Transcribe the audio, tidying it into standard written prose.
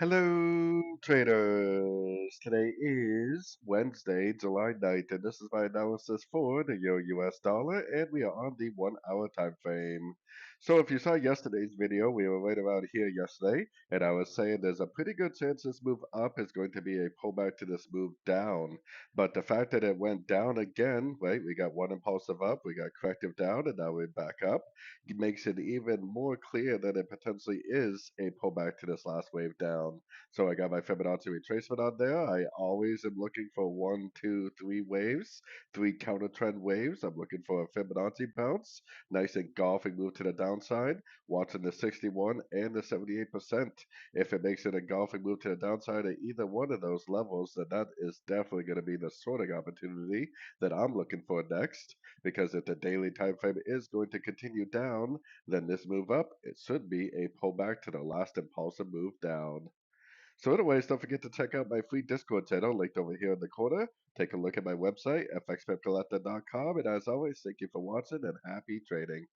Hello, traders. Today is Wednesday, July 9th, and this is my analysis for the Euro-US dollar, and we are on the 1 hour time frame. So if you saw yesterday's video, we were right around here yesterday, and I was saying there's a pretty good chance this move up is going to be a pullback to this move down. But the fact that it went down again, right, we got one impulsive up, we got corrective down, and now we're back up. It makes it even more clear that it potentially is a pullback to this last wave down. So I got my Fibonacci retracement on there. I always am looking for one, two, three waves, three counter trend waves. I'm looking for a Fibonacci bounce, nice engulfing move to the downside, watching the 61 and the 78%. If it makes an engulfing move to the downside at either one of those levels, then that is definitely going to be the sorting opportunity that I'm looking for next. Because if the daily time frame is going to continue down, then this move up, it should be a pullback to the last impulsive move down. So anyways, don't forget to check out my free Discord channel linked over here in the corner. Take a look at my website, fxpipcollector.com. And as always, thank you for watching and happy trading.